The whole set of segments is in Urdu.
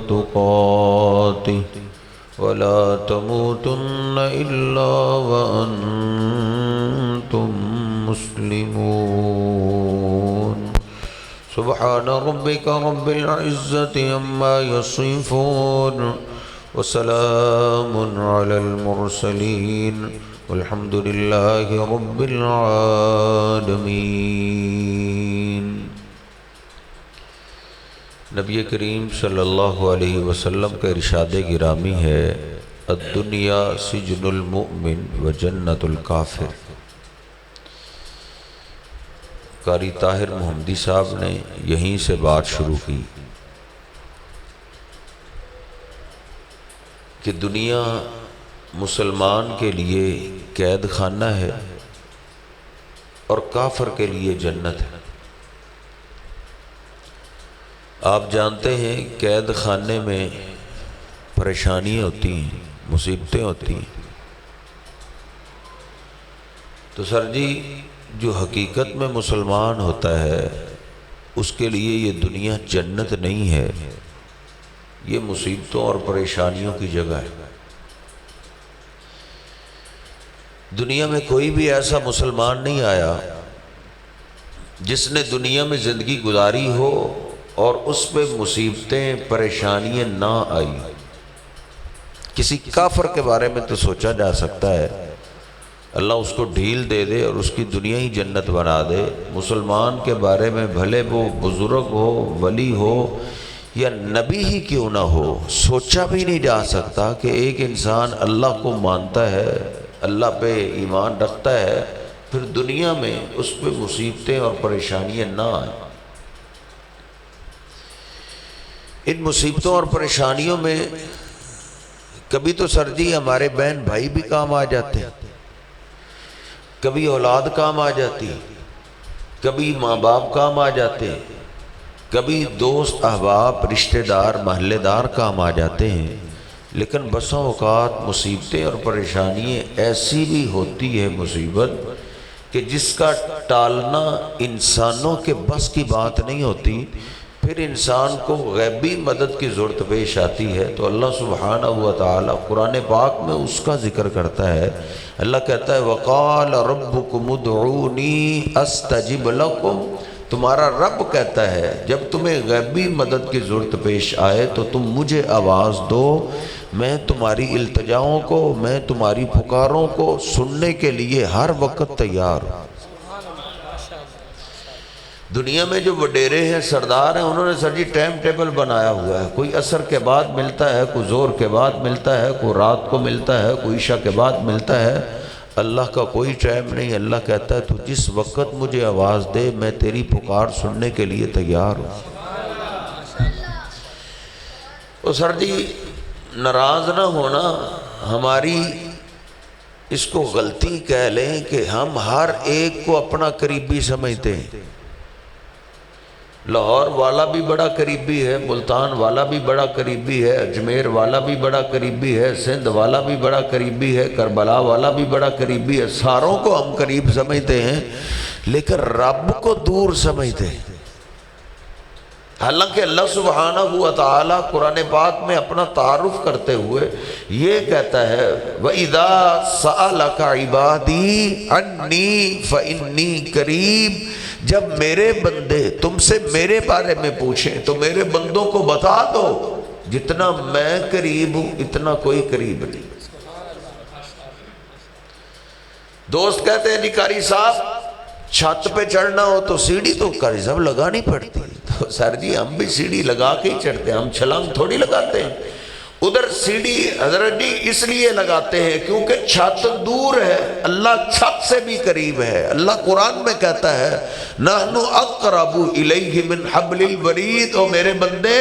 تقاته ولا تموتن إلا وأنتم مسلمون سبحان ربك رب العزة عما يصفون وسلام على المرسلين والحمد لله رب العالمين۔ نبی کریم صلی اللہ علیہ وسلم کا ارشاد گرامی ہے، الدنیا سجن المؤمن و جنت الکافر۔ قاری طاہر محمدی صاحب نے یہیں سے بات شروع کی کہ دنیا مسلمان کے لیے قید خانہ ہے اور کافر کے لیے جنت ہے۔ آپ جانتے ہیں قید خانے میں پریشانیاں ہوتی ہیں، مصیبتیں ہوتی ہیں، تو سر جی جو حقیقت میں مسلمان ہوتا ہے اس کے لیے یہ دنیا جنت نہیں ہے، یہ مصیبتوں اور پریشانیوں کی جگہ ہے۔ دنیا میں کوئی بھی ایسا مسلمان نہیں آیا جس نے دنیا میں زندگی گزاری ہو اور اس پہ مصیبتیں پریشانیاں نہ آئی۔ کسی کافر کے بارے میں تو سوچا جا سکتا ہے اللہ اس کو ڈھیل دے دے اور اس کی دنیا ہی جنت بنا دے، مسلمان کے بارے میں بھلے وہ بزرگ ہو، ولی ہو یا نبی ہی کیوں نہ ہو، سوچا بھی نہیں جا سکتا کہ ایک انسان اللہ کو مانتا ہے، اللہ پہ ایمان رکھتا ہے، پھر دنیا میں اس پہ مصیبتیں اور پریشانیاں نہ آئیں۔ ان مصیبتوں اور پریشانیوں میں کبھی تو سر جی ہمارے بہن بھائی بھی کام آ جاتے ہیں، کبھی اولاد کام آ جاتی، کبھی ماں باپ کام آ جاتے ہیں، کبھی دوست احباب رشتہ دار محلے دار کام آ جاتے ہیں، لیکن بسا اوقات مصیبتیں اور پریشانیاں ایسی بھی ہوتی ہے مصیبت کہ جس کا ٹالنا انسانوں کے بس کی بات نہیں ہوتی، پھر انسان کو غیبی مدد کی ضرورت پیش آتی ہے تو اللہ سبحانہ و تعالی قرآن پاک میں اس کا ذکر کرتا ہے۔ اللہ کہتا ہے وَقَالَ رَبُّكُمُ ادْعُونِي أَسْتَجِبْ لَكُمْ، تمہارا رب کہتا ہے جب تمہیں غیبی مدد کی ضرورت پیش آئے تو تم مجھے آواز دو، میں تمہاری التجاؤں کو، میں تمہاری پکاروں کو سننے کے لیے ہر وقت تیار ہوں۔ دنیا میں جو وڈیرے ہیں، سردار ہیں، انہوں نے سر جی ٹائم ٹیبل بنایا ہوا ہے، کوئی عصر کے بعد ملتا ہے، کوئی زور کے بعد ملتا ہے، کوئی رات کو ملتا ہے، کوئی عشاء کے بعد ملتا ہے۔ اللہ کا کوئی ٹائم نہیں، اللہ کہتا ہے تو جس وقت مجھے آواز دے میں تیری پکار سننے کے لیے تیار ہوں۔ تو سر جی ناراض نہ ہونا، ہماری اس کو غلطی کہہ لیں کہ ہم ہر ایک کو اپنا قریبی سمجھتے ہیں۔ لاہور والا بھی بڑا قریبی ہے، ملتان والا بھی بڑا قریبی ہے، اجمیر والا بھی بڑا قریبی ہے، سندھ والا بھی بڑا قریبی ہے، کربلا والا بھی بڑا قریبی ہے، ساروں کو ہم قریب سمجھتے ہیں لیکن رب کو دور سمجھتے ہیں۔ حالانکہ اللہ سبحانہ و تعالی قرآن پاک میں اپنا تعارف کرتے ہوئے یہ کہتا ہے وَإِذَا سَأَلَكَ عِبَادِي عَنِّي فَإِنِّي قَرِيبٌ، جب میرے بندے تم سے میرے بارے میں پوچھیں تو میرے بندوں کو بتا دو جتنا میں قریب ہوں اتنا کوئی قریب نہیں۔ دوست کہتے ہیں جی قاری صاحب چھت پہ چڑھنا ہو تو سیڑھی تو قاری صاحب لگانی پڑتی ہے، تو سر جی ہم بھی سیڑھی لگا کے ہی چڑھتے ہیں، ہم چھلانگ تھوڑی لگاتے ہیں۔ ادھر سیڑھی حضرت جی اس لیے لگاتے ہیں کیونکہ چھت دور ہے، اللہ چھت سے بھی قریب ہے۔ اللہ قرآن میں کہتا ہے نَحْنُ أَقْرَبُ إِلَيْهِ مِنْ حَبْلِ الْوَرِيدِ، او میرے بندے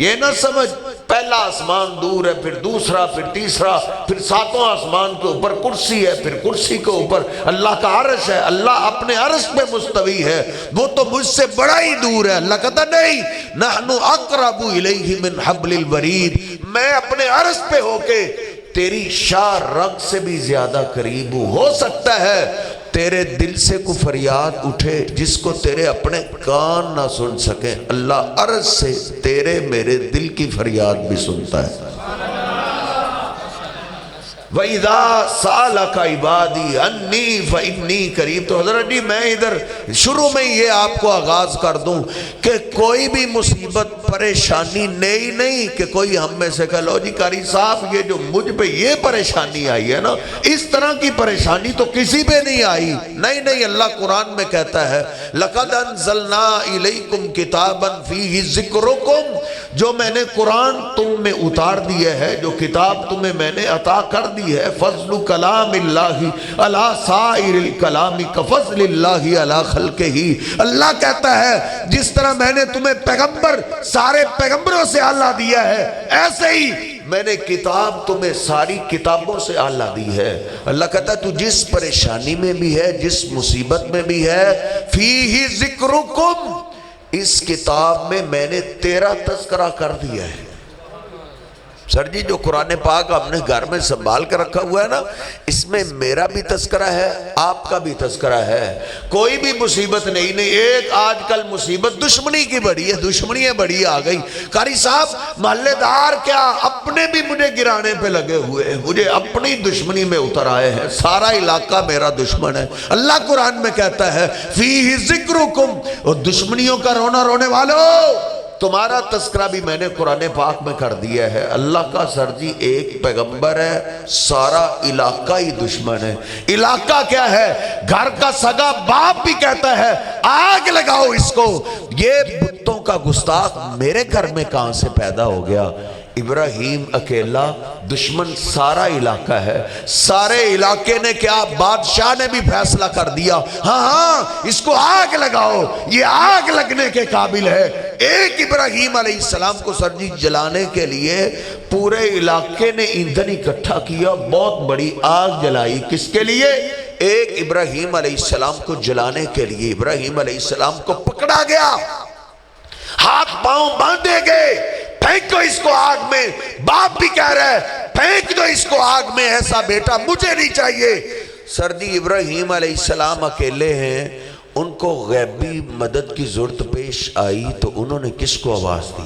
یہ نہ سمجھ پہلا آسمان دور ہے، پھر دوسرا، پھر تیسرا، پھر ساتواں آسمان کے اوپر کرسی ہے، پھر کرسی کے اوپر اللہ کا عرش ہے، اللہ اپنے عرش پہ مستوی ہے، وہ تو مجھ سے بڑا ہی دور ہے۔ اللہ کہتا نہیں نَحْنُ أَقْرَبُ إِلَيْهِ مِنْ حَبْلِ الْوَرِيدِ، میں اپنے عرش پہ ہو کے تیری شاہ رگ سے بھی زیادہ قریب ہوں۔ ہو سکتا ہے تیرے دل سے کوئی فریاد اٹھے جس کو تیرے اپنے کان نہ سن سکیں، اللہ عرض سے تیرے میرے دل کی فریاد بھی سنتا ہے۔ وَإِذَا سَأَلَكَ عِبَادِي عَنِّي فَإِنِّي قَرِيبٌ۔ تو حضرت جی میں ادھر شروع میں یہ آپ کو آغاز کر دوں کہ کوئی بھی مصیبت پریشانی نہیں کہ کوئی ہم میں سے کہہ لو جی قاری صاحب یہ جو مجھ پہ یہ پریشانی آئی ہے نا، اس طرح کی پریشانی تو کسی پہ نہیں آئی۔ نہیں، اللہ قرآن میں کہتا ہے لَقَدْ أَنزَلْنَا إِلَيْكُمْ كِتَابًا فِيهِ ذِكْرُكُمْ، جو میں نے قرآن تم میں اتار دیا ہے، جو کتاب تمہیں میں نے عطا کر دی ہے، فضل کلام اللہ علی سائر الکلام کفضل اللہ علی خلقہ۔ اللہ کہتا ہے جس طرح میں نے تمہیں پیغمبر سارے پیغمبروں سے اعلیٰ دیا ہے، ایسے ہی میں نے کتاب تمہیں ساری کتابوں سے اعلیٰ دی ہے۔ اللہ کہتا ہے تو جس پریشانی میں بھی ہے، جس مصیبت میں بھی ہے، فیہ ذکرکم، اس کتاب میں نے تیرا تذکرہ کر دیا ہے۔ سر جی جو قرآن پاک ہم نے گھر میں سنبھال کر رکھا ہوا ہے نا، اس میں میرا بھی تذکرہ ہے، آپ کا بھی تذکرہ ہے۔ کوئی بھی مصیبت نہیں۔ ایک آج کل مصیبت دشمنی کی بڑی ہے، دشمنیاں بڑی آ گئی۔ قاری صاحب محلے دار کیا اپنے بھی مجھے گرانے پہ لگے ہوئے ہیں، مجھے اپنی دشمنی میں اتر آئے ہیں، سارا علاقہ میرا دشمن ہے۔ اللہ قرآن میں کہتا ہے فیہ ذکرکم، اور دشمنیوں کا رونا رونے والوں تمہارا تذکرہ بھی میں نے قرآن پاک میں کر دیا ہے۔ اللہ کا سر جی ایک پیغمبر ہے، سارا علاقہ ہی دشمن ہے۔ علاقہ کیا ہے؟ گھر کا سگا باپ بھی کہتا ہے آگ لگاؤ اس کو، یہ بتوں کا گستاخ میرے گھر میں کہاں سے پیدا ہو گیا؟ ابراہیم اکیلا، دشمن سارا علاقہ ہے۔ سارے علاقے نے کیا، بادشاہ نے بھی فیصلہ کر دیا ہاں اس کو آگ لگاؤ، یہ آگ لگنے کے قابل ہے۔ ایک ابراہیم علیہ السلام کو سر جی جلانے کے لیے پورے علاقے نے ایندھن اکٹھا کیا، بہت بڑی آگ جلائی۔ کس کے لیے؟ ایک ابراہیم علیہ السلام کو جلانے کے لیے۔ ابراہیم علیہ السلام کو پکڑا گیا، ہاتھ پاؤں باندھے گئے، پھینکو اس کو آگ میں۔ باپ بھی کہہ رہا ہے پھینک دو اس کو آگ میں، ایسا بیٹا مجھے نہیں چاہیے۔ سردی ابراہیم علیہ السلام اکیلے ہیں، ان کو غیبی مدد کی ضرورت پیش آئی تو انہوں نے کس کو آواز دی؟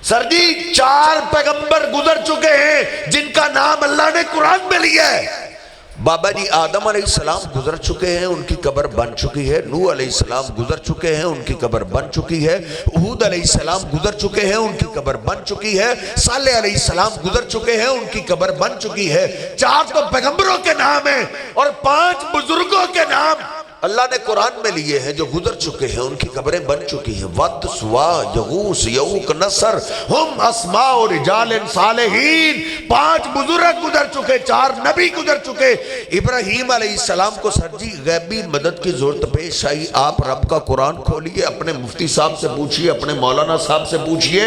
سر جی 4 پیغمبر گزر چکے ہیں جن کا نام اللہ نے قرآن میں لیا ہے۔ بابا جی آدم علیہ السلام گزر چکے ہیں، ان کی قبر بن چکی ہے۔ نوح علیہ السلام گزر چکے ہیں، ان کی قبر بن چکی ہے۔ ہود علیہ السلام گزر چکے ہیں، ان کی قبر بن چکی ہے۔ صالح علیہ السلام گزر چکے ہیں، ان کی قبر بن چکی ہے۔ 4 تو پیغمبروں کے نام ہیں اور 5 بزرگوں کے نام اللہ نے قرآن میں لیے ہیں جو گزر چکے ہیں، ان کی قبریں بن چکی ہیں۔ ود، سوا، یغوث، یعوق، نصر، ہم اسماء و رجال صالحین۔ 5 بزرگ گزر چکے، 4 نبی گزر چکے۔ ابراہیم علیہ السلام کو سر جی غیبی مدد کی ضرورت پیش آئی۔ آپ رب کا قرآن کھولیے، اپنے مفتی صاحب سے پوچھئے، اپنے مولانا صاحب سے پوچھئے۔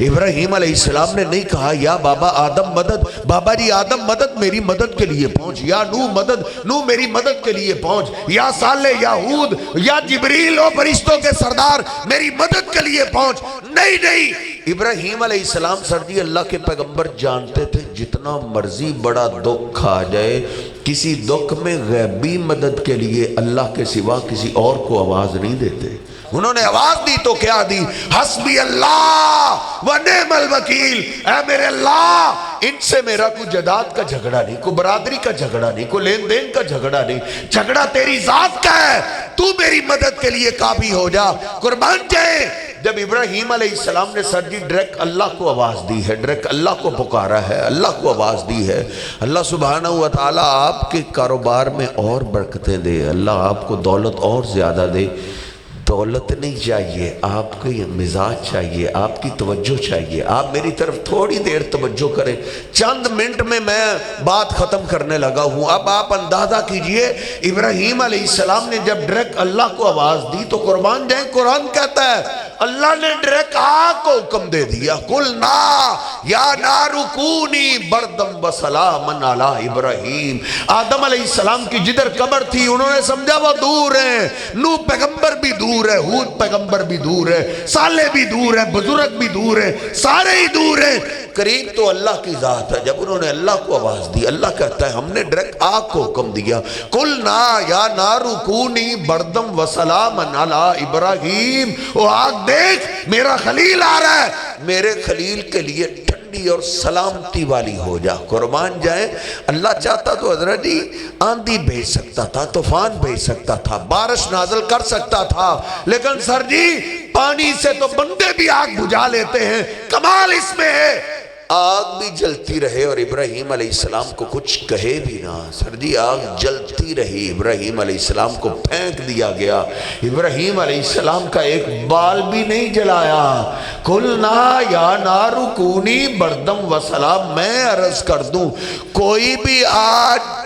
ابراہیم علیہ السلام نے نہیں کہا یا بابا آدم مدد، بابا جی آدم مدد میری مدد کے لیے پہنچ، یا نوح مدد، نوح میری مدد کے لیے پہنچ، یا صالح، یا ہود، یا جبریل و فرشتوں کے سردار میری مدد کے لیے پہنچ۔ نہیں، ابراہیم علیہ السلام سر جی اللہ کے پیغمبر جانتے تھے جتنا مرضی بڑا دکھ آ جائے، کسی دکھ میں غیبی مدد کے لیے اللہ کے سوا کسی اور کو آواز نہیں دیتے۔ انہوں نے آواز دی تو کیا دی؟ حسبی اللہ و نعم الوکیل، اے میرے اللہ ان سے میرا کوئی جداد کا جھگڑا نہیں، کوئی برادری کا جھگڑا نہیں، کوئی لین دین کا جھگڑا نہیں، جھگڑا تیری ذات کا ہے، تو میری مدد کے لیے کافی ہو جا، قربان جائے۔ جب ابراہیم علیہ السلام نے سر جی ڈائریکٹ اللہ کو آواز دی ہے، ڈائریکٹ اللہ کو پکارا ہے، اللہ کو آواز دی ہے، اللہ سبحانہ وتعالی آپ کے کاروبار میں اور برکتیں دے، اللہ آپ کو دولت اور زیادہ دے۔ دولت نہیں چاہیے، آپ کو یہ مزاج چاہیے، آپ کی توجہ چاہیے۔ آپ میری طرف تھوڑی دیر توجہ کریں، چند منٹ میں بات ختم کرنے لگا ہوں۔ اب آپ اندازہ کیجئے ابراہیم علیہ السلام نے جب ڈائریکٹ اللہ کو آواز دی تو قربان جائیں قرآن کہتا ہے اللہ نے ڈائریکٹ آگ کو حکم دے دیا، قلنا یا نار کونی بردم و سلام علی ابراہیم۔ آدم علیہ السلام کی جدھر قبر تھی انہوں نے سمجھا وہ دور ہیں، نوح پیغمبر بھی دور ہے، ہود پیغمبر بھی دور ہے، صالح بھی دور ہے، بزرگ بھی دور ہے، سارے ہی دور ہیں۔ قریب تو اللہ کی ذات ہے۔ جب انہوں نے اللہ کو آواز دی، اللہ کہتا ہے ہم نے ڈائریکٹ آگ کو حکم دیا، قُلْنَا يَا نَارُ كُونِي بَرْدًا وَسَلَامًا عَلَىٰ إِبْرَاهِيمَ، او آگ دیکھ میرا خلیل آ رہا ہے، میرے خلیل کے لیے ٹھنڈی اور سلامتی والی ہو جا۔ قربان جائیں، اللہ چاہتا تو حضرت جی آندھی بھیج سکتا تھا، طوفان بھیج سکتا تھا، بارش نازل کر سکتا تھا، لیکن سر جی پانی سے تو بندے بھی آگ بجھا لیتے ہیں۔ کمال اس میں ہے آگ بھی جلتی رہے اور ابراہیم علیہ السلام کو کچھ کہے بھی نہ۔ سر جی آگ جلتی رہی، ابراہیم علیہ السلام کو پھینک دیا گیا، ابراہیم علیہ السلام کا ایک بال بھی نہیں جلایا۔ قُلْنَا يَا نَارُ كُونِي بَرْدًا وَسَلَامًا، میں عرض کر دوں کوئی بھی آج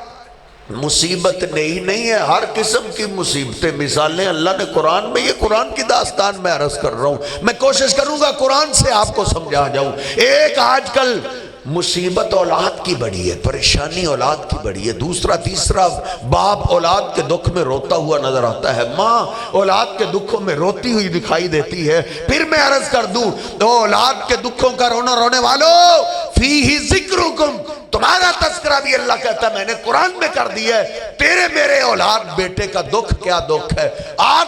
مصیبت نہیں ہے، ہر قسم کی مصیبتیں، مثالیں اللہ نے قرآن میں، یہ قرآن کی داستان میں عرض کر رہا ہوں، میں کوشش کروں گا قرآن سے آپ کو سمجھا جاؤں۔ ایک آج کل مصیبت اولاد کی بڑی ہے، پریشانی اولاد کی بڑی ہے، دوسرا تیسرا باپ اولاد کے دکھ میں روتا ہوا نظر آتا ہے، ماں اولاد کے دکھوں میں روتی ہوئی دکھائی دیتی ہے۔ پھر میں عرض کر دوں اولاد کے دکھوں کا رونا رونے والوں فیہ ذکرکم، تمہارا تذکرہ بھی اللہ کہتا ہے میں نے قرآن میں کر دیا ہے۔ تیرے میرے اولاد بیٹے کا دکھ کیا دکھ ہے،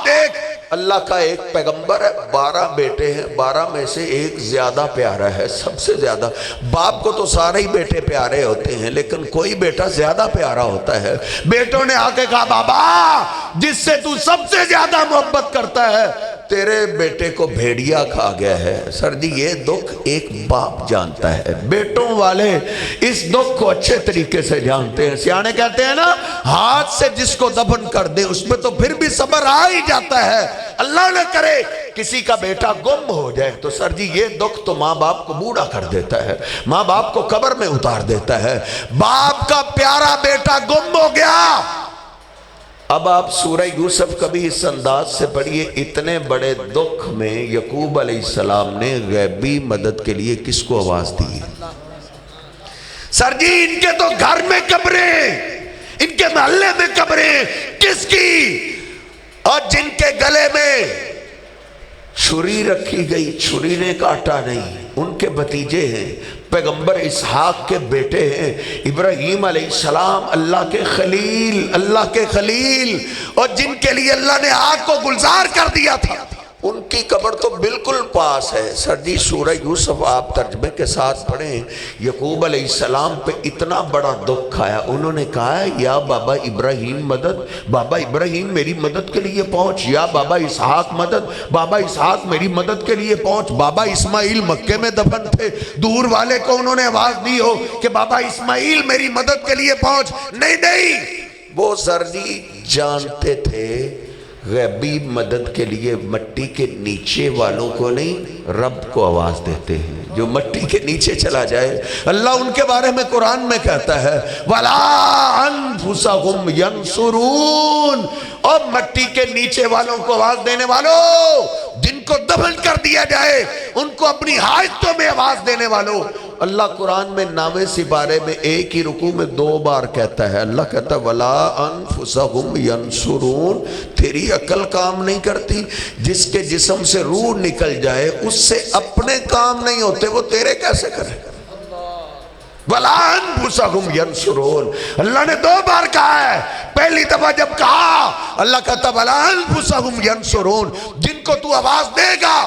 دیکھ اللہ کا ایک پیغمبر ہے، 12 بیٹے ہیں، 12 میں سے ایک زیادہ پیارا ہے، سب سے زیادہ۔ باپ کو تو سارے ہی بیٹے پیارے ہوتے ہیں، لیکن کوئی بیٹا زیادہ پیارا ہوتا ہے۔ بیٹوں نے آ کے کہا بابا جس سے تو سب سے زیادہ محبت کرتا ہے تیرے بیٹے کو بھیڑیا کھا گیا ہے۔ سر جی یہ دکھ ایک باپ جانتا ہے، بیٹوں والے اس دکھ کو اچھے طریقے سے جانتے ہیں۔ سیانے کہتے ہیں نا ہاتھ سے جس کو دفن کر دے اس میں تو پھر بھی صبر آ ہی جاتا ہے، اللہ نہ کرے کسی کا بیٹا گم ہو جائے تو سر جی یہ دکھ تو ماں باپ کو بوڑھا کر دیتا ہے، ماں باپ کو قبر میں اتار دیتا ہے۔ باپ کا پیارا بیٹا گم ہو گیا۔ اب آپ سورہ یوسف کبھی اس انداز سے پڑھئے، اتنے بڑے دکھ میں یعقوب علیہ السلام نے غیبی مدد کے لیے کس کو آواز دی؟ سر جی ان کے تو گھر میں قبریں، ان کے محلے میں قبریں، کس کی؟ اور جن کے گلے میں چھری رکھی گئی، چھری نے کاٹا نہیں، ان کے بھتیجے ہیں، پیغمبر اسحاق کے بیٹے ہیں، ابراہیم علیہ السلام اللہ کے خلیل، اور جن کے لیے اللہ نے آگ کو گلزار کر دیا تھا ان کی قبر تو بالکل پاس ہے۔ سر جی سورہ یوسف آپ ترجمے کے ساتھ پڑھیں، یعقوب علیہ السلام پہ اتنا بڑا دکھ آیا، انہوں نے کہا یا بابا ابراہیم مدد، بابا ابراہیم میری مدد کے لیے پہنچ، یا بابا اسحاق مدد، بابا اسحاق میری مدد کے لیے پہنچ۔ بابا اسماعیل مکے میں دفن تھے، دور والے کو انہوں نے آواز دی ہو کہ بابا اسماعیل میری مدد کے لیے پہنچ، نہیں، وہ سر جی جانتے تھے غیبی مدد کے لیے مٹی کے نیچے والوں کو نہیں رب کو آواز دیتے ہیں، جو مٹی کے نیچے چلا جائے۔ اللہ ان کے بارے میں قرآن میں کہتا ہے وَلَا أَنفُسَهُمْ يَنصُرُونَ، اور مٹی کے نیچے والوں کو آواز دینے والوں، جن کو دفن کر دیا جائے ان کو اپنی حاجتوں میں آواز دینے والوں۔ اللہ قرآن میں نامے سپارے میں ایک ہی رکوع میں 2 بار کہتا ہے، اللہ کہتا ہے وَلَا أَنفُسَهُمْ يَنصُرُونَ، تیری عقل کام نہیں کرتی؟ جس کے جسم سے روح نکل جائے اس سے اپنے کام نہیں ہوتے، وہ تیرے کیسے کرے؟ وَلَا أَنفُسَهُمْ يَنصُرُونَ، اللہ نے 2 بار کہا ہے۔ پہلی دفعہ جب کہا اللہ کہتا وَلَا أَنفُسَهُمْ يَنصُرُونَ، جن کو تو آواز دے گا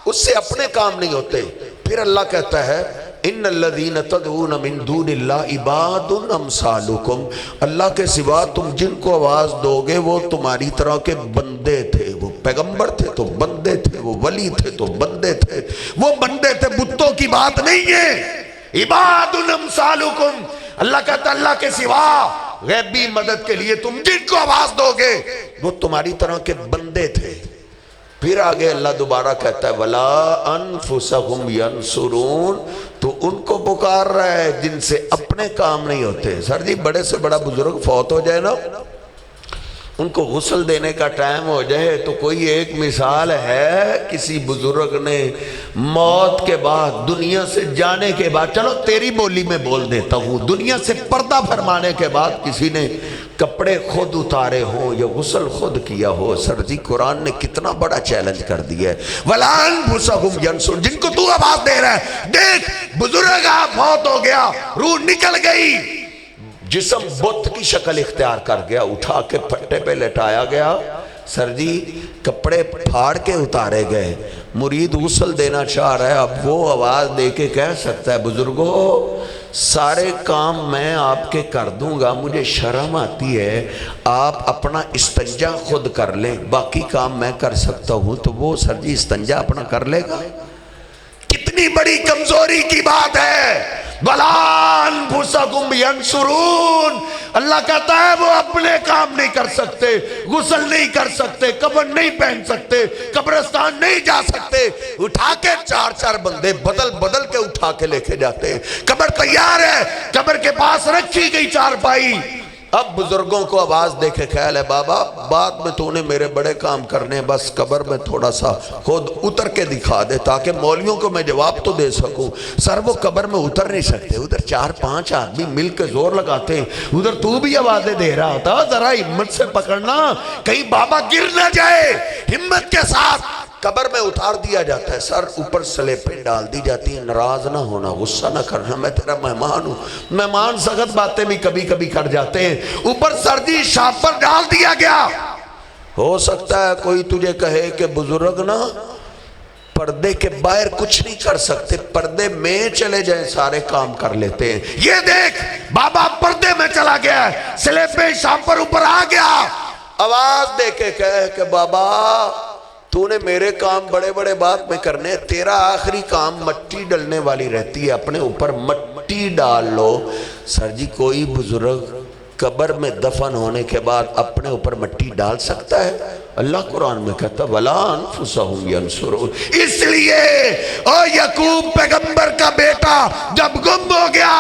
اس سے اپنے کام نہیں ہوتے۔ پھر اللہ کہتا ہے ان الذین تدعون من دون اللہ عباد امثالکم، اللہ کے سوا تم جن کو آواز دو گے وہ تمہاری طرح کے بندے تھے، وہ پیغمبر تھے تو بندے تھے، وہ ولی تھے تو بندے تھے، وہ بندے تھے، بتوں کی بات نہیں ہے۔ عباد امثالکم، اللہ کہتا اللہ کے سوا غیبی مدد کے لیے تم جن کو آواز دو گے وہ تمہاری طرح کے بندے تھے۔ پھر آگے اللہ دوبارہ کہتا ہے وَلَا أَنفُسَهُمْ يَنصُرُونَ، تو ان کو پکار رہا ہے جن سے اپنے کام نہیں ہوتے۔ سر جی بڑے سے بڑا بزرگ فوت ہو جائے نا ان کو غسل دینے کا ٹائم ہو جائے تو کوئی ایک مثال ہے کسی بزرگ نے موت کے بعد دنیا سے جانے کے بعد، چلو تیری بولی میں بول دیتا ہوں، دنیا سے پردہ فرمانے کے بعد کسی نے کپڑے خود اتارے ہوں یا غسل خود کیا ہو، سر جی قرآن نے کتنا بڑا چیلنج کر دیا ہے۔ وَلَا أَنفُسَهُمْ يَنصُرُونَ، جن کو تو آواز دے رہا ہے، دیکھ بزرگ آپ موت ہو گیا، روح نکل گئی، جسم بت کی شکل اختیار کر گیا، اٹھا کے پھٹے پہ لٹایا گیا، سر جی کپڑے پھاڑ کے اتارے گئے، مرید غسل دینا چاہ رہا ہے، اب وہ آواز دے کے کہہ سکتا ہے بزرگو سارے کام میں آپ کے کر دوں گا، مجھے شرم آتی ہے، آپ اپنا استنجا خود کر لیں، باقی کام میں کر سکتا ہوں، تو وہ سر جی استنجا اپنا کر لے گا؟ کتنی بڑی کمزوری کی بات ہے۔ وَلَا أَنفُسَكُمْ يَنصُرُونَ، اللہ کہتا ہے وہ اپنے کام نہیں کر سکتے، غسل نہیں کر سکتے، کفن نہیں پہن سکتے، قبرستان نہیں جا سکتے، اٹھا کے چار چار بندے بدل بدل کے اٹھا کے لے کے جاتے ہیں، قبر تیار ہے، قبر کے پاس رکھی گئی چارپائی، اب بزرگوں کو آواز دے کے خیال ہے بابا بعد میں تو نے میرے بڑے کام کرنے، بس قبر میں تھوڑا سا خود اتر کے دکھا دے تاکہ مولیوں کو میں جواب تو دے سکوں۔ سر وہ قبر میں اتر نہیں سکتے، ادھر 4-5 آدمی مل کے زور لگاتے ہیں، ادھر تو بھی آوازیں دے رہا ہوتا، ذرا ہمت سے پکڑنا کہیں بابا گر نہ جائے، ہمت کے ساتھ قبر میں اتار دیا جاتا ہے، سر اوپر سلیپیں ڈال دی جاتی ہیں، ناراض نہ ہونا، غصہ نہ کرنا، میں تیرا مہمان ہوں، مہمان سخت باتیں بھی کبھی کبھی کر جاتے ہیں، اوپر سردی شاپر ڈال دیا گیا۔ ہو سکتا ہے کوئی تجھے کہے کہ بزرگ نا پردے کے باہر کچھ نہیں کر سکتے، پردے میں چلے جائیں سارے کام کر لیتے ہیں، یہ دیکھ بابا پردے میں چلا گیا ہے، سلیپیں شاپر اوپر آ گیا، آواز دے کے کہے کہ بابا تو نے میرے کام بڑے بڑے بات میں کرنے، تیرا آخری کام مٹی ڈلنے والی رہتی ہے، اپنے اوپر مٹی ڈال لو۔ سر جی کوئی بزرگ قبر میں دفن ہونے کے بعد اپنے اوپر مٹی ڈال سکتا ہے؟ اللہ قرآن میں کہتا وَلَا أَنفُسَهُمْ يَنصُرُونَ، اس لیے او یعقوب پیغمبر کا بیٹا جب گم ہو گیا،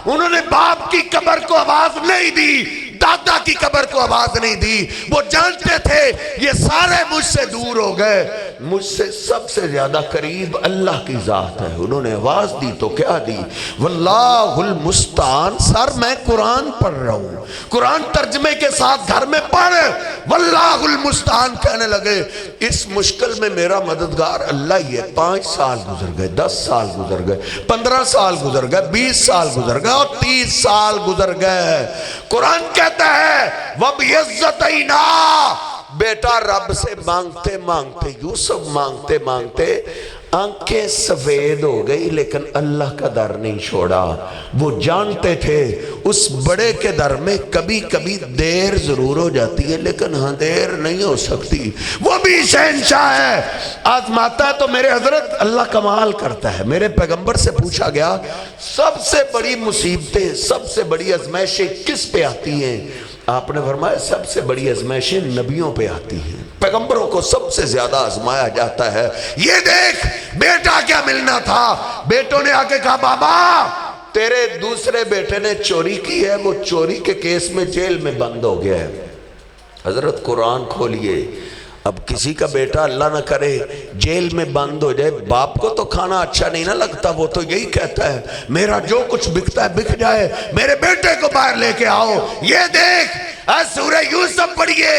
انہوں نے باپ کی قبر کو آواز نہیں دی، دادا کی قبر کو آواز نہیں دی، وہ جانتے تھے یہ سارے مجھ سے دور ہو گئے، مجھ سے سب سے زیادہ قریب اللہ کی ذات ہے، انہوں نے آواز دی تو کیا دی؟ واللہ المستعان، سر میں قرآن پڑھ رہا ہوں، قرآن ترجمے کے ساتھ گھر میں پڑھ، واللہ المستعان کہنے لگے، اس مشکل میں میرا مددگار اللہ ہی ہے۔ 5 سال گزر گئے، 10 سال گزر گئے، 15 سال گزر گئے، 20 سال گزر گئے اور 30 سال گزر گئے، قرآن کہتا ہے وَبْيَزَّتَيْنَا، بیٹا رب سے مانگتے مانگتے، یوسف مانگتے مانگتے آنکھیں سفید ہو گئی، لیکن اللہ کا در نہیں چھوڑا، وہ جانتے تھے اس بڑے کے در میں کبھی کبھی دیر ضرور ہو جاتی ہے لیکن ہاں دیر نہیں ہو سکتی، وہ بھی شہنشاہ ہے، آزماتا ہے تو میرے حضرت اللہ کمال کرتا ہے۔ میرے پیغمبر سے پوچھا گیا سب سے بڑی مصیبتیں، سب سے بڑی آزمائشیں کس پہ آتی ہیں؟ آپ نے فرمایا سب سے بڑی آزمائشیں نبیوں پہ آتی ہیں، پیغمبروں کو سب سے زیادہ آزمایا جاتا ہے۔ یہ دیکھ بیٹا کیا ملنا تھا، بیٹوں نے آکے کہا بابا تیرے دوسرے بیٹے نے چوری کی ہے، وہ چوری کے کیس میں جیل میں بند ہو گیا ہے۔ حضرت قرآن کھولیے، اب کسی کا بیٹا اللہ نہ کرے جیل میں بند ہو جائے، باپ کو تو کھانا اچھا نہیں نہ لگتا، وہ تو یہی کہتا ہے میرا جو کچھ بکتا ہے بک جائے، میرے بیٹے کو باہر لے کے آؤ۔ یہ دیکھ سورہ یوسف پڑھیے،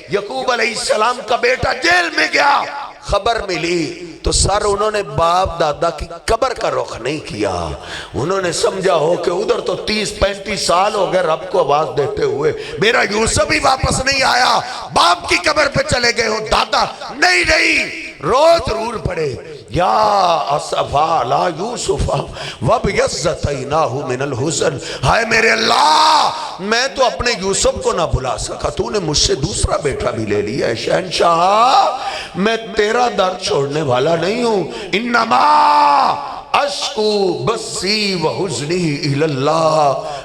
یعقوب علیہ السلام کا بیٹا جیل میں گیا، خبر ملی تو سر انہوں نے باپ دادا کی قبر کا رخ نہیں کیا، انہوں نے سمجھا ہو کہ ادھر تو 30-35 سال ہو گئے رب کو آواز دیتے ہوئے، میرا یوسف ہی واپس نہیں آیا، باپ کی قبر پہ چلے گئے ہو، دادا نہیں رو ضرور پڑے، یا اسفا لا یوسف وَبْيَزَّتَيْنَاهُ مِنَ الْحُزْنِ، ہائے میرے اللہ میں تو اپنے یوسف کو نہ بلا سکا، تو نے مجھ سے دوسرا بیٹا بھی لے لیا ہے، شہنشاہ میں تیرا در چھوڑنے والا نہیں ہوں، انما اشکو بسی وحزنی الاللہ،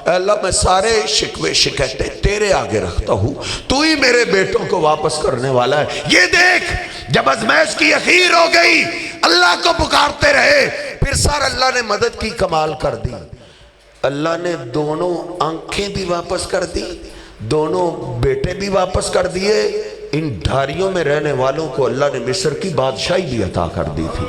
اے اللہ میں سارے شکوے شکایتیں تیرے آگے رکھتا ہوں، تو ہی میرے بیٹوں کو واپس کرنے والا ہے۔ یہ دیکھ جب ازمائش کی اخیر ہو گئی اللہ کو پکارتے رہے، پھر سر اللہ نے مدد کی، کمال کر دی، اللہ نے دونوں آنکھیں بھی واپس کر دی، دونوں بیٹے بھی واپس کر دیے، ان ڈھاریوں میں رہنے والوں کو اللہ نے مصر کی بادشاہی بھی عطا کر دی تھی۔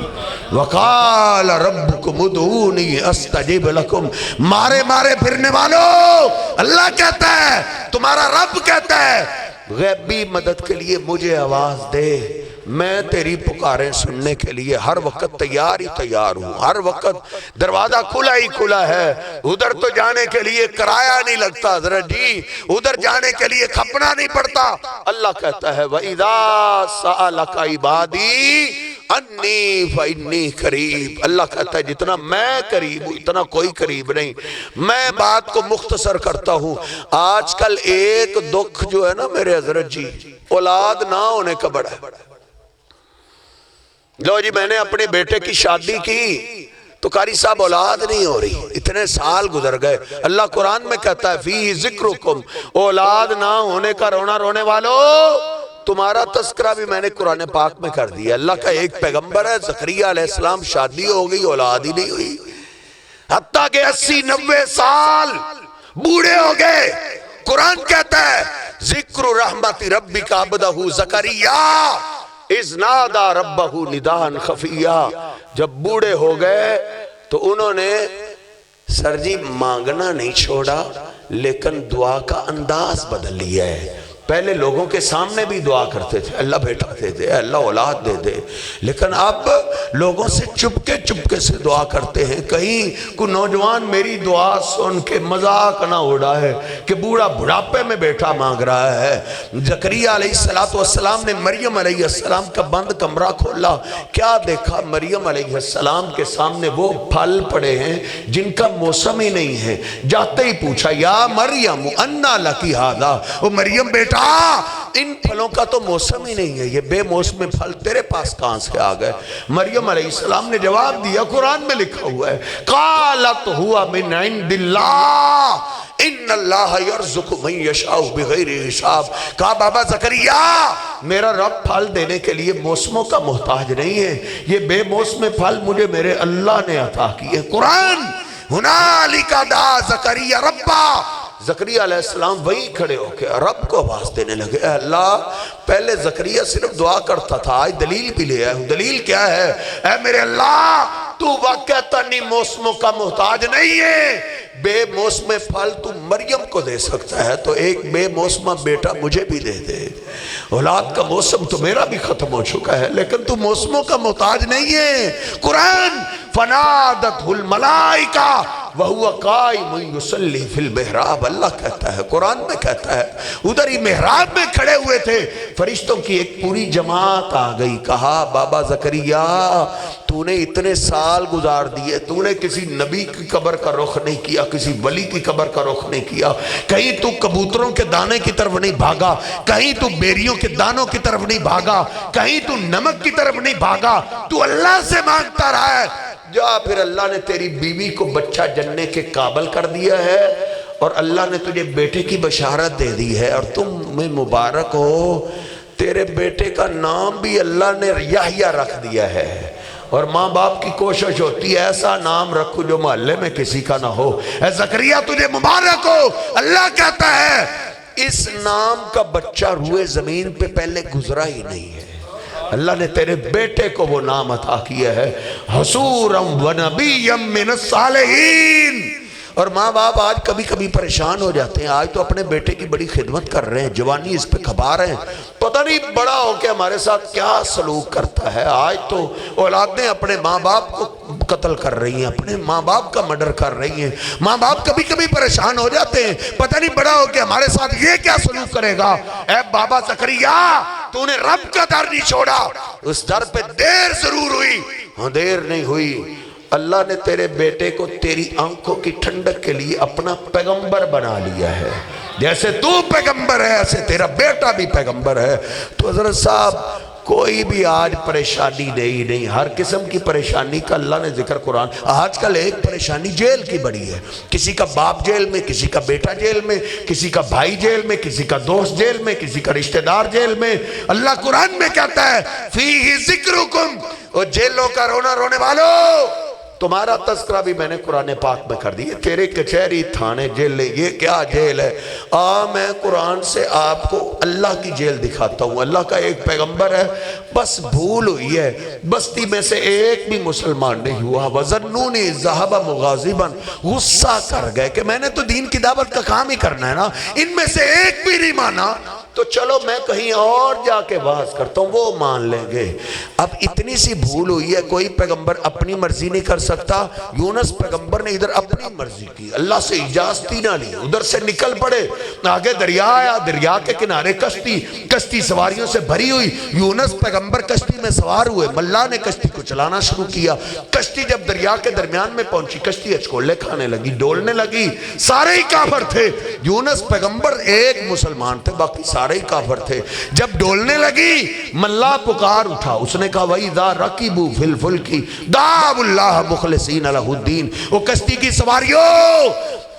وَقَالَ رَبُّكُمُ ادْعُونِي أَسْتَجِبْ لَكُمْ، مارے پھرنے والوں، اللہ کہتا ہے، تمہارا رب کہتا ہے غیبی مدد کے لیے مجھے آواز دے، میں تیری پکاریں سننے کے لیے ہر وقت تیار ہوں، ہر وقت دروازہ کھلا ہی کھلا ہے۔ ادھر تو جانے کے لیے کرایہ نہیں لگتا حضرت جی، ادھر جانے کے لیے کھپنا نہیں پڑتا۔ اللہ کہتا ہے وَإِذَا سَأَلَكَ عِبَادِي انی فإنی قریب، اللہ کہتا ہے جتنا میں قریب ہوں اتنا کوئی قریب نہیں۔ میں بات کو مختصر کرتا ہوں، آج کل ایک دکھ جو ہے نا میرے حضرت جی، اولاد نہ ہونے کا بڑا ہے۔ لو جی میں نے اپنے بیٹے کی شادی کی تو قاری صاحب اولاد نہیں ہو رہی، اتنے سال گزر گئے۔ اللہ قرآن میں کہتا ہے فی ذکرکم، اولاد نہ ہونے کا رونا رونے والو، تمہارا تذکرہ بھی میں نے قرآن پاک میں کر دیا۔ اللہ کا ایک پیغمبر ہے زکریا علیہ السلام، شادی ہو گئی اولاد ہی نہیں ہوئی، حتیٰ کہ 80-90 سال بوڑھے ہو گئے۔ قرآن کہتا ہے ذکر رحمت ربک عبدہ زکریا اذ نادى ربہ نداء خفیا، جب بوڑھے ہو گئے تو انہوں نے سر جی مانگنا نہیں چھوڑا لیکن دعا کا انداز بدل لیا ہے۔ پہلے لوگوں کے سامنے بھی دعا کرتے تھے اللہ بیٹا دے دے، اللہ اولاد دے دے، لیکن اب لوگوں سے چپکے سے دعا کرتے ہیں۔ کہیں کوئی نوجوان میری دعا سن کے مذاق نہ اڑا ہے کہ بوڑھا بڑھاپے میں بیٹھا مانگ رہا ہے۔ زکریا علیہ السلام نے مریم علیہ السلام کا بند کمرہ کھولا، کیا دیکھا؟ مریم علیہ السلام کے سامنے وہ پھل پڑے ہیں جن کا موسم ہی نہیں ہے۔ جاتے ہی پوچھا یا مریم انا لکی ھذا، وہ مریم بیٹا ان پھلوں کا تو موسم ہی نہیں ہے، یہ بے موسم پھل تیرے پاس کہاں سے آ گئے؟ مریم علیہ السلام نے جواب دیا، قرآن میں لکھا ہوا ہے قالت ہوا من عند اللہ ان اللہ یرزق من یشاء بغیر حساب۔ کہا بابا زکریا میرا رب پھل دینے کے لیے موسموں کا محتاج نہیں ہے، یہ بے موسم پھل مجھے میرے اللہ نے عطا کیے۔ قرآن ہنالک دعا زکریا ربا، زکریا علیہ السلام وہی کھڑے ہو کے رب کو آواز دینے لگے، اے اللہ پہلے زکریا صرف دعا کرتا تھا، آج دلیل بھی لے آیا ہوں۔ دلیل کیا ہے؟ اے میرے اللہ تو واقعتا نہیں موسموں کا محتاج نہیں ہے، بے موسم پھل تو مریم کو دے سکتا ہے تو ایک بے موسمہ بیٹا مجھے بھی دے دے۔ اولاد کا موسم تو میرا بھی ختم ہو چکا ہے لیکن تو موسموں کا محتاج نہیں ہے۔ قرآن فنادتہ الملائکہ وَهُوَ قَائِمٌ يُصَلِّي فِي الْمِحْرَابِ، اللہ کہتا ہے قرآن میں کہتا ہے ادھر ہی محراب میں کھڑے ہوئے تھے، فرشتوں کی ایک پوری جماعت آ گئی۔ کہا بابا زکریا تو نے اتنے سال گزار دیے، تو نے کسی نبی کی قبر کا رخ نہیں کیا، کسی ولی کی قبر کا رخ نہیں کیا، کہیں تو کبوتروں کے دانے کی طرف نہیں بھاگا، کہیں تو بیریوں کے دانوں کی طرف نہیں بھاگا، کہیں تو نمک کی طرف نہیں بھاگا، تو اللہ سے مانگتا رہا ہے۔ جا پھر اللہ نے تیری بیوی کو بچہ جننے کے قابل کر دیا ہے اور اللہ نے تجھے بیٹے کی بشارت دے دی ہے اور تم میں مبارک ہو، تیرے بیٹے کا نام بھی اللہ نے یحییٰ رکھ دیا ہے۔ اور ماں باپ کی کوشش ہوتی ہے ایسا نام رکھو جو محلے میں کسی کا نہ ہو۔ اے زکریا تجھے مبارک ہو، اللہ کہتا ہے اس نام کا بچہ روئے زمین پہ پہلے گزرا ہی نہیں ہے، اللہ نے تیرے بیٹے کو وہ نام عطا کیا ہے حصورم ونبیم من الصالحین۔ اور ماں باپ آج کبھی کبھی پریشان ہو جاتے ہیں، آج تو اپنے بیٹے کی بڑی خدمت کر رہے ہیں، جوانی اس پہ کھپا رہے ہیں، پتہ نہیں بڑا ہو کے ہمارے ساتھ کیا سلوک کرتا ہے۔ آج تو اولادیں اپنے ماں باپ کو قتل کر رہی ہیں، اپنے ماں باپ کا مرڈر کر رہی ہیں، ماں باپ کبھی کبھی پریشان ہو جاتے ہیں، پتہ نہیں بڑا ہو کے ہمارے ساتھ یہ کیا سلوک کرے گا۔ اے بابا زکریا تو نے رب کا در نہیں چھوڑا، اس در پہ دیر ضرور ہوئی، ہاں دیر نہیں ہوئی، اللہ نے تیرے بیٹے کو تیری آنکھوں کی ٹھنڈک کے لیے اپنا پیغمبر بنا لیا ہے۔ جیسے تو پیغمبر ہے ایسے تیرا بیٹا بھی پیغمبر ہے۔ تو حضرت صاحب کوئی بھی آج پریشانی نہیں، ہر قسم کی پریشانی کا اللہ نے ذکر قرآن۔ آج کل ایک پریشانی جیل کی بڑی ہے، کسی کا باپ جیل میں، کسی کا بیٹا جیل میں، کسی کا بھائی جیل میں، کسی کا دوست جیل میں، کسی کا رشتہ دار جیل میں۔ اللہ قرآن میں کہتا ہے فیہ ذکرکم، اور جیلوں کا رونا رونے والوں تمہارا تذکرہ بھی میں نے قرآن پاک میں کر دی. تیرے کچہری تھانے جیل یہ کیا جیل ہے؟ میں قرآن سے آپ کو اللہ کی جیل دکھاتا ہوں. اللہ کا ایک پیغمبر ہے، بس بھول ہوئی ہے، بستی میں سے ایک بھی مسلمان نہیں ہوا. وَظَنُّونِي ذَهَبَ مُغَاضِبًا، غصہ کر گئے کہ میں نے تو دین کی دعوت کا کام ہی کرنا ہے نا، ان میں سے ایک بھی نہیں مانا، تو چلو میں کہیں اور جا کے باز کرتا ہوں، وہ مان لیں گے. اب اتنی سی بھول ہوئی ہے، کوئی پیغمبر اپنی مرضی نہیں کر سکتا. یونس پیغمبر نے ادھر اپنی مرضی کی، اللہ سے اجازتی نہ لی، ادھر سے نکل پڑے. آگے دریا آیا، دریا کے کنارے کشتی، کشتی سواریوں سے بھری ہوئی. یونس پیغمبر کشتی میں سوار ہوئے، ملا نے کشتی کو چلانا شروع کیا. کشتی جب دریا کے درمیان میں پہنچی، کشتی اچکولے کھانے لگی، ڈولنے لگی. سارے ہی کافر تھے، یونس پیغمبر ایک مسلمان تھے، باقی سارے ہی کافر تھے. جب ڈولنے لگی، ملا پکار اٹھا، اس نے کہا وَإِذَا رَكِبُوا فِي الْفُلْكِ دَعَوُا اللَّهَ مُخْلِصِينَ لَهُ الدِّينَ. وہ کشتی کی سواریوں،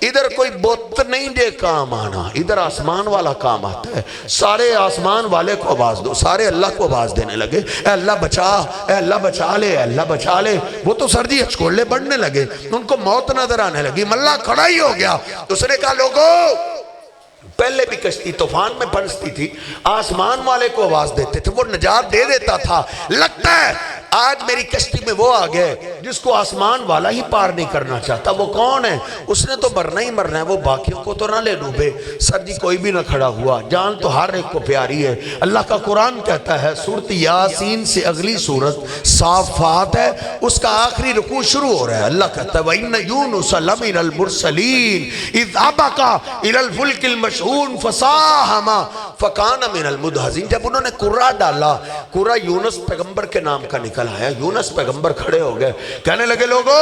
ادھر کوئی بت نہیں دے کام آنا، ادھر آسمان والا کام آتا ہے. سارے آسمان والے کو آواز دو. سارے اللہ کو آواز دینے لگے، اے اللہ بچا، اے اللہ بچا لے، اے اللہ بچا لے. وہ تو سردی اچکولے بڑھنے لگے، ان کو موت نظر آنے لگی. ملا کھڑا ہی ہو گیا. اس نے کہا لوگو، پہلے بھی کشتی طوفان میں پھنستی تھی، آسمان والے کو آواز دیتے تھے، وہ نجات دے دیتا تھا. لگتا ہے آج میری کشتی میں وہ آ گئے جس کو آسمان والا ہی پار نہیں کرنا چاہتا. وہ کون ہے؟ اس نے تو مرنا ہی مرنا ہے، وہ باقیوں کو تو نہ لے ڈوبے. سر جی کوئی بھی نہ کھڑا ہوا، جان تو ہر ایک کو پیاری ہے. اللہ کا قرآن کہتا ہے، سورۃ یاسین سے اگلی سورت صافات ہے، اس کا آخری رکوع شروع ہو رہا ہے. اللہ کہتا ہے وَإِنَّ يُونُسَ لَمِنَ الْمُرْسَلِينَ إِذْ أَبَقَ إِلَى الْفُلْكِ الْمَشْحُونِ فَسَاهَمَ فَكَانَ مِنَ الْمُدْحَضِينَ. جب انہوں نے قرہ ڈالا، قرہ یونس پیغمبر کے نام کا نکل آیا. یونس پیغمبر کھڑے ہو گئے، کہنے لگے لوگو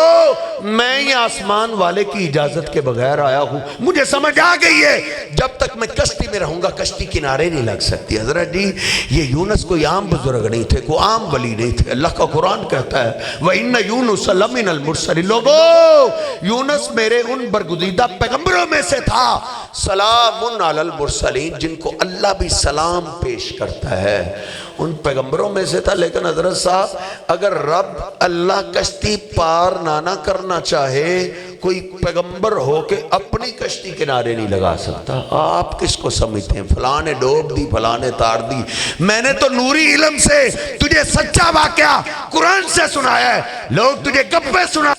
میں یہ آسمان والے کی اجازت کے بغیر آیا ہوں، مجھے سمجھ آ گئی ہے جب تک میں کشتی میں رہوں گا کشتی کنارے نہیں لگ سکتی. حضرت جی یہ یونس کوئی عام بزرگ نہیں تھے، کوئی عام ولی نہیں تھے. اللہ کا قرآن کہتا ہے وَإِنَّ يُونُسَ لَمِنَ الْمُرْسَلِينَ. لوگو یونس میرے ان برگزیدہ پیغمبروں میں سے تھا. سلام علی المرسلین، جن کو اللہ بھی سلام پیش کرتا ہے، ان پیغمبروں میں سے تھا. لیکن حضرت صاحب اگر رب اللہ کشتی پار نہ کرنا چاہے، کوئی پیغمبر ہو کہ اپنی کشتی کنارے نہیں لگا سکتا. آپ کس کو سمجھتے ہیں؟ فلاں نے ڈوب دی، فلاں نے تار دی. میں نے تو نوری علم سے تجھے سچا واقعہ قرآن سے سنایا ہے. لوگ تجھے گپے سنا،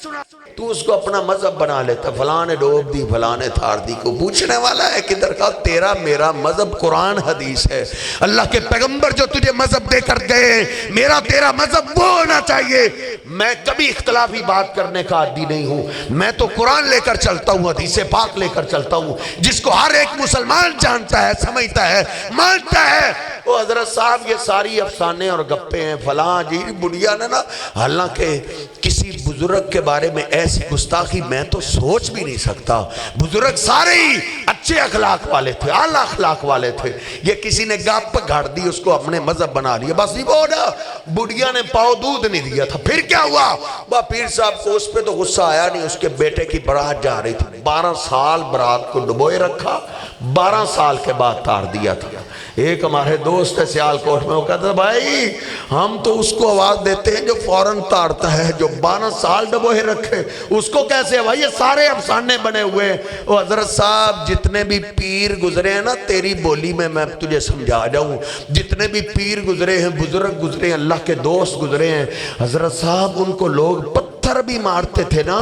تو اس کو اپنا مذہب بنا لیتا. فلاں نے ڈوب دی، فلاں نے تھار دی. کو پوچھنے والا ہے کدھر کا؟ تیرا میرا مذہب قرآن حدیث ہے. اللہ کے پیغمبر جو تجھے مذہب دے کر گئے، میرا تیرا مذہب وہ ہونا چاہیے. میں کبھی اختلافی بات کرنے کا عادی نہیں ہوں. میں تو قرآن لے کر چلتا ہوں، حدیث پاک لے کر چلتا ہوں، جس کو ہر ایک مسلمان جانتا ہے، سمجھتا ہے، مانتا ہے. وہ حضرت صاحب یہ ساری افسانے اور گپے ہیں. فلاں جی بڑھیا نے نا، حالانکہ کسی بزرگ کے بارے میں ایسی گستاخی میں تو سوچ بھی نہیں سکتا. بزرگ سارے ہی اچھے اخلاق والے تھے، اعلیٰ اخلاق والے تھے. یہ کسی نے گپ گھڑ دی، اس کو اپنے مذہب بنا لیا. بس وہ نا بڑھیا نے پاؤ دودھ نہیں دیا تھا. پھر کیا ہوا؟ وہ پیر صاحب کو اس پہ تو غصہ آیا نہیں. اس کے بیٹے کی برات جا رہی تھی، 12 سال برات کو ڈبوئے رکھا، 12 سال کے بعد تار دیا تھا. ایک ہمارے دوست ہے سیالکوٹ میں، وہ کہتا ہے بھائی ہم تو اس کو آواز دیتے ہیں جو فوراً تارتا ہے، جو 12 سال ڈبوئے رکھے اس کو کیسے ہے بھائی؟ یہ سارے افسانے بنے ہوئے ہیں. وہ حضرت صاحب جتنے بھی پیر گزرے ہیں نا، تیری بولی میں تجھے سمجھا جاؤں، جتنے بھی پیر گزرے ہیں، بزرگ گزرے ہیں، اللہ کے دوست گزرے ہیں، حضرت صاحب ان کو لوگ پتھر بھی مارتے تھے نا،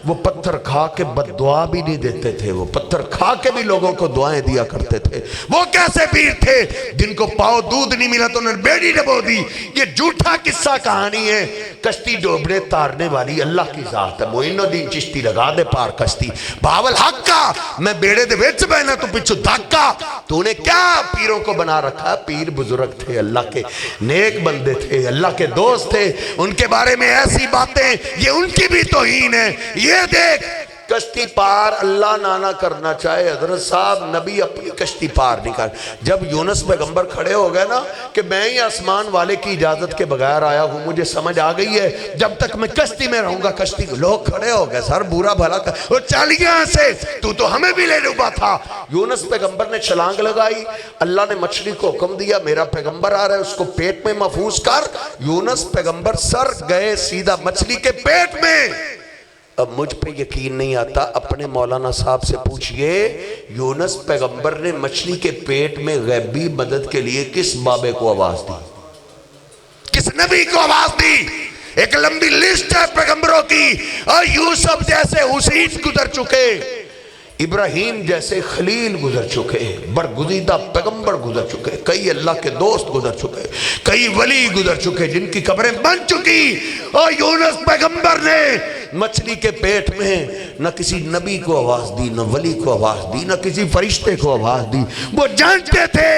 وہ پتھر کھا کے بد دعا بھی نہیں دیتے تھے. وہ پتھر کھا کے بھی لوگوں کو دعائیں دیا کرتے تھے. وہ کیسے پیر تھے جن کو پاؤ دودھ نہیں ملا تو انہوں نے بیڑی ڈبو دی؟ یہ جھوٹا قصہ کہانی ہے. کشتی ڈوبنے تارنے والی اللہ کی ذات ہے. معین الدین چشتی لگا دے پار کشتی. باول حق کا میں بیڑے دے وچ بہنا تو پچھو دھکا. تو نے کیا پیروں کو بنا رکھا؟ پیر بزرگ تھے، اللہ کے نیک بندے تھے، اللہ کے دوست تھے. ان کے بارے میں ایسی باتیں، یہ ان کی بھی توہین ہے. یہ دیکھ کشتی پار اللہ نہ کرنا چاہے، حضرت صاحب نبی اپنی کشتی پار نہیں کر. جب یونس پیغمبر کھڑے ہو گئے نا کہ میں ہی آسمان والے کی اجازت کے بغیر آیا ہوں، مجھے سمجھ آ گئی ہے جب تک میں کشتی میں رہوں گا کشتی. لوگ کھڑے ہو گئے، سر برا بھلا وہ چل گیا سے، تو ہمیں بھی لے ڈوبا تھا. یونس پیغمبر نے چھلانگ لگائی، اللہ نے مچھلی کو حکم دیا میرا پیغمبر آ رہا ہے اس کو پیٹ میں محفوظ کر. یونس پیغمبر سر گئے سیدھا مچھلی کے پیٹ میں. اب مجھ پہ یقین نہیں آتا، اپنے مولانا صاحب سے پوچھئے یونس پیغمبر نے مچھلی کے پیٹ میں غیبی مدد کے لیے کس بابے کو آواز دی، کس نبی کو آواز دی؟ ایک لمبی لسٹ ہے پیغمبروں کی، اور یوسف جیسے حسین گزر چکے، ابراہیم جیسے خلیل گزر چکے، برگزیدہ پیغمبر گزر چکے، کئی اللہ کے دوست گزر چکے، کئی ولی گزر چکے جن کی قبریں بن چکی، اور یونس پیغمبر نے مچھلی کے پیٹ میں نہ کسی نبی کو آواز دی، نہ ولی کو آواز دی، نہ کسی فرشتے کو آواز دی۔ وہ جانتے تھے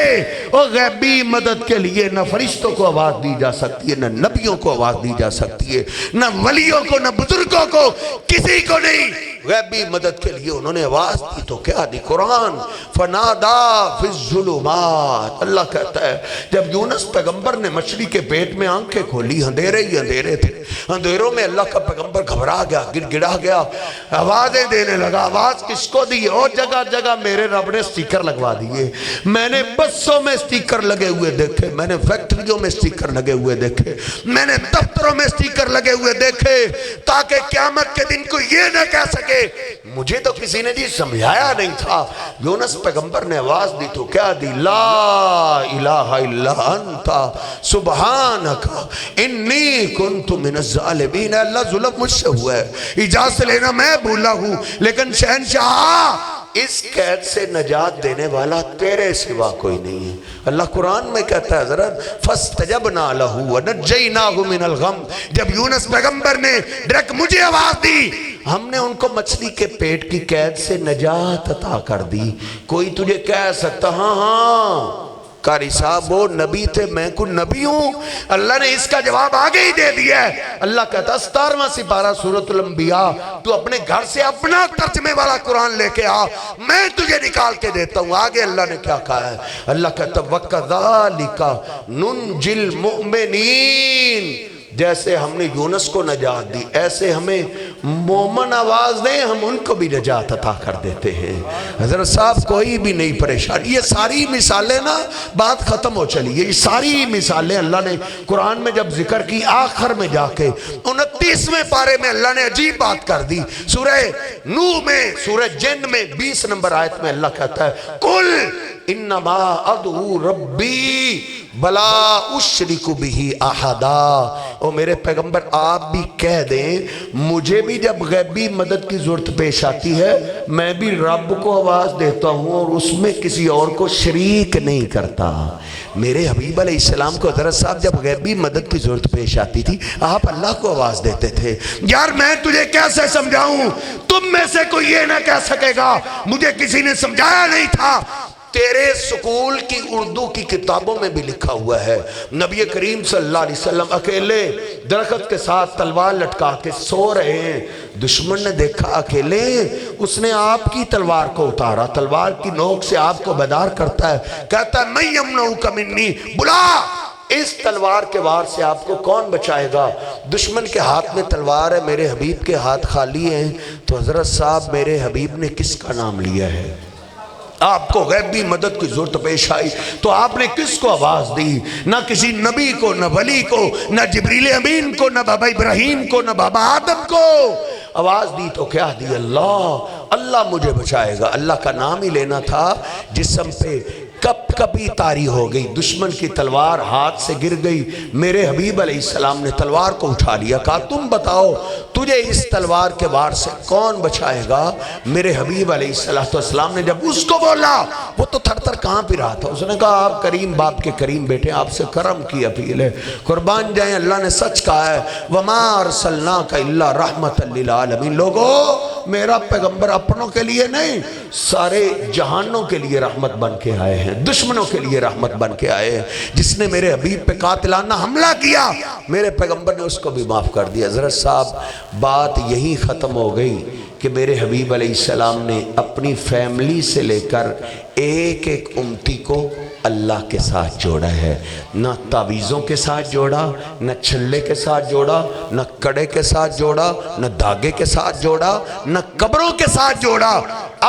اور غیبی مدد کے لیے نہ فرشتوں کو آواز دی جا سکتی ہے، نہ نبیوں کو آواز دی جا سکتی ہے، نہ ولیوں کو، نہ بزرگوں کو، کسی کو نہیں۔ غیبی مدد کے لیے انہوں نے آواز دی تو کیا دی؟ قرآن فنادا فی الظلمات، اللہ کہتا ہے جب یونس پیغمبر نے مچھلی کے پیٹ میں آنکھیں کھولی، اندھیرے ہی اندھیرے تھے، اندھیروں میں اللہ کا پیغمبر گھبرا گیا، گر گڑا گیا، آوازیں دینے لگا۔ آواز کس کو دی؟ اور جگہ جگہ میرے رب نے سٹیکر لگوا دیے، میں نے بسوں میں سٹیکر لگے ہوئے دیکھے، میں نے فیکٹریوں میں سٹیکر لگے ہوئے دیکھے، میں نے دفتروں میں سٹیکر لگے ہوئے دیکھے، تاکہ قیامت کے دن کو یہ نہ کہہ سکے مجھے تو کسی نے جی سمجھایا نہیں تھا۔ یونس پیغمبر نے آواز دی تو کیا دی؟ لا الہ الا انت سبحانک انی کنت من الظالمین۔ اللہ ظلم مجھ سے ہوا ہے، اجازت لینا میں بھولا ہوں، لیکن شہنشاہ اس قید سے نجات دینے والا تیرے سوا کوئی نہیں ہے۔ اللہ قرآن میں کہتا ہے حضرت فَاسْتَجَبْنَا لَهُ وَنَجَّيْنَاهُ مِنَ الْغَمِّ، جب یونس پیغمبر نے ڈائریکٹ مجھے آواز دی، ہم نے ان کو مچھلی کے پیٹ کی قید سے نجات عطا کر دی۔ کوئی تجھے کہہ سکتا ہاں قاری صاحب وہ نبی تھے، میں کوئی نبی ہوں؟ اللہ نے اس کا جواب آگے ہی دے دیا ہے۔ اللہ کہتا ہے 17واں سپارہ سورۃ الانبیاء، تو اپنے گھر سے اپنا ترجمے والا قرآن لے کے آ، میں تجھے نکال کے دیتا ہوں۔ آگے اللہ نے کیا کہا ہے؟ اللہ کہتا ہے وَكَذَلِكَ نُنْجِي الْمُؤْمِنِينَ، جیسے ہم نے یونس کو نجات دی ایسے ہمیں مومن آواز دیں، ہم ان کو بھی نجات عطا کر دیتے ہیں۔ حضرت صاحب کوئی بھی نہیں پریشان، یہ ساری مثالیں نا بات ختم ہو چلی ہے، یہ ساری مثالیں اللہ نے قرآن میں جب ذکر کی، آخر میں جا کے 29ویں پارے میں اللہ نے عجیب بات کر دی۔ سورہ نوح میں، سورہ جن میں 20 نمبر آیت میں اللہ کہتا ہے قُلْ انما ادعو ربی بلا اشرک بہ احدا۔ او میرے پیغمبر آپ بھی کہہ دیں مجھے بھی جب غیبی مدد کی ضرورت پیش آتی ہے میں بھی رب کو آواز دیتا ہوں اور اس میں کسی اور کو شریک نہیں کرتا۔ میرے حبیب علیہ السلام کو حضرت صاحب جب غیبی مدد کی ضرورت پیش آتی تھی آپ اللہ کو آواز دیتے تھے۔ یار میں تجھے کیسے سمجھاؤں؟ تم میں سے کوئی یہ نہ کہہ سکے گا مجھے کسی نے سمجھایا نہیں تھا۔ تیرے سکول کی اردو کی کتابوں میں بھی لکھا ہوا ہے نبی کریم صلی اللہ علیہ وسلم اکیلے درخت کے ساتھ تلوار لٹکا کے سو رہے ہیں، دشمن نے دیکھا اکیلے، اس نے آپ کی تلوار کو اتارا، تلوار کی نوک سے آپ کو بیدار کرتا ہے، کہتا ہے من یمنعک منی، بلا اس تلوار کے وار سے آپ کو کون بچائے گا؟ دشمن کے ہاتھ میں تلوار ہے، میرے حبیب کے ہاتھ خالی ہیں، تو حضرت صاحب میرے حبیب نے کس کا نام لیا ہے؟ آپ کو غیبی مدد کی ضرورت پیش آئی تو آپ نے کس کو آواز دی؟ نہ کسی نبی کو، نہ ولی کو، نہ جبریل امین کو، نہ بابا ابراہیم کو، نہ بابا آدم کو آواز دی تو کیا دی؟ اللہ اللہ مجھے بچائے گا۔ اللہ کا نام ہی لینا تھا، جسم پہ کب کبھی طاری ہو گئی، دشمن کی تلوار ہاتھ سے گر گئی، میرے حبیب علیہ السلام نے تلوار کو اٹھا لیا، کہا تم بتاؤ تجھے اس تلوار کے وار سے کون بچائے گا؟ میرے حبیب علیہ السلام نے جب اس کو بولا وہ تو تھر تھر کہاں پہ رہا تھا، اس نے کہا آپ کریم باپ کے کریم بیٹے، آپ سے کرم کی اپیل ہے، قربان جائیں اللہ نے سچ کہا ہے وَمَا أَرْسَلْنَاكَ إِلَّا رَحْمَةً لِلْعَالَمِينَ۔ لوگو میرا پیغمبر اپنوں کے لیے نہیں سارے جہانوں کے لیے رحمت بن کے آئے ہیں، دشمنوں کے لیے رحمت بن کے آئے ہیں۔ جس نے میرے حبیب پہ قاتلانہ حملہ کیا میرے پیغمبر نے اس کو بھی معاف کر دیا۔ حضرت صاحب بات یہی ختم ہو گئی کہ میرے حبیب علیہ السلام نے اپنی فیملی سے لے کر ایک ایک امتی کو اللہ کے ساتھ جوڑا ہے، نہ تعویذوں کے ساتھ جوڑا، نہ چھلے کے ساتھ جوڑا، نہ کڑے کے ساتھ جوڑا، نہ دھاگے کے ساتھ جوڑا، نہ قبروں کے ساتھ جوڑا،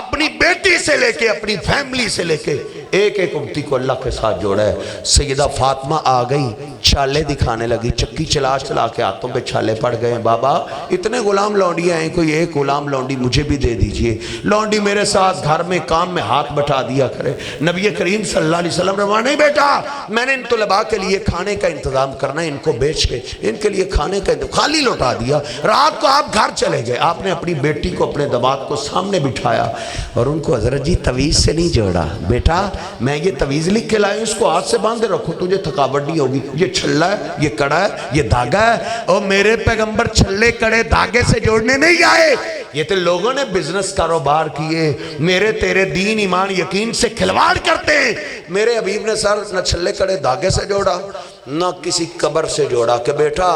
اپنی بیٹی سے لے کے اپنی فیملی سے لے کے ایک ایک امتی کو اللہ کے ساتھ جوڑا ہے۔ سیدہ فاطمہ آ گئی، چھالے دکھانے لگی، چکی چلا چلا کے ہاتھوں پہ چھالے پڑ گئے۔ بابا اتنے غلام لونڈیاں ہیں، کوئی ایک غلام لونڈی مجھے بھی دے دیجئے، لونڈی میرے ساتھ گھر میں کام میں ہاتھ بٹھا دیا کرے۔ نبی کریم صلی اللہ علیہ وسلم نے نہیں بیٹا، میں نے ان طلباء کے لیے کھانے کا انتظام کرنا ہے، ان کو بیچ کے ان کے لیے کھانے کا خالی لوٹا دیا۔ رات کو آپ گھر چلے گئے، آپ نے اپنی بیٹی کو اپنے داماد کو سامنے بٹھایا اور ان کو حضرت جی تویز سے نہیں جوڑا، بیٹا میں یہ تویز لکھ کے لائے، اس کو ہاتھ سے باندھے رکھو، تجھے تھکاوٹ نہیں ہوگی، یہ چھلا ہے، یہ کڑا ہے، یہ دھاگا ہے، اور میرے پیغمبر چھلے کڑے دھاگے سے جوڑنے نہیں آئے۔ یہ تو لوگوں نے بزنس کاروبار کیے، میرے تیرے دین ایمان یقین سے کھلواڑ کرتے ہیں۔ میرے حبیب نے سر نہ چھلے کڑے دھاگے سے جوڑا نہ کسی قبر سے جوڑا کہ بیٹا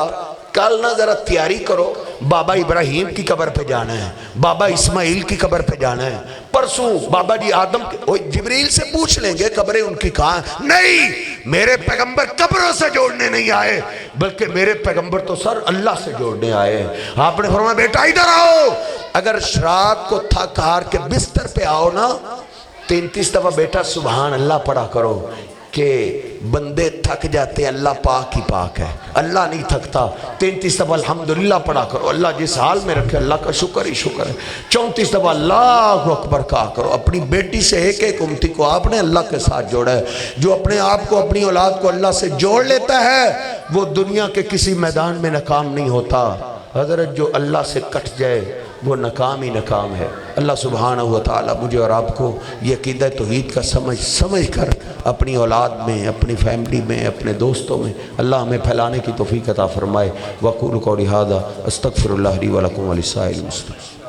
کل نہ ذرا تیاری کرو، بابا ابراہیم کی قبر پہ جانا ہے، بابا اسماعیل کی قبر پہ جانا ہے، پرسوں بابا جی آدم جبریل سے پوچھ لیں گے قبریں ان کی کہاں۔ نہیں، میرے پیغمبر قبروں سے جوڑنے نہیں آئے، بلکہ میرے پیغمبر تو سر اللہ سے جوڑنے آئے۔ آپ نے فرمایا بیٹا ادھر آؤ، اگر رات کو تھک ہار کے بستر پہ آؤ نا 33 دفعہ بیٹا سبحان اللہ پڑھا کرو، کہ بندے تھک جاتے ہیں، اللہ پاک ہی پاک ہے، اللہ نہیں تھکتا۔ 33 دفعہ الحمدللہ پڑھا کرو، اللہ جس حال میں رکھے اللہ کا شکر ہی شکر ہے۔ 34 دفعہ اللہ اکبر کہا کرو۔ اپنی بیٹی سے ایک ایک امتی کو آپ نے اللہ کے ساتھ جوڑا ہے۔ جو اپنے آپ کو اپنی اولاد کو اللہ سے جوڑ لیتا ہے وہ دنیا کے کسی میدان میں ناکام نہیں ہوتا۔ حضرت جو اللہ سے کٹ جائے وہ ناکام ہی ناکام ہے۔ اللہ سبحانہ وتعالی مجھے اور آپ کو یہ عقیدہ توحید کا سمجھ کر اپنی اولاد میں، اپنی فیملی میں، اپنے دوستوں میں اللہ ہمیں پھیلانے کی توفیق عطا فرمائے۔ وَقُولُ قَوْلِي هَٰذَا أَسْتَغْفِرُ اللَّهَ لِي وَلَكُمْ وَلِسَائِرِ الْمُسْلِمِينَ۔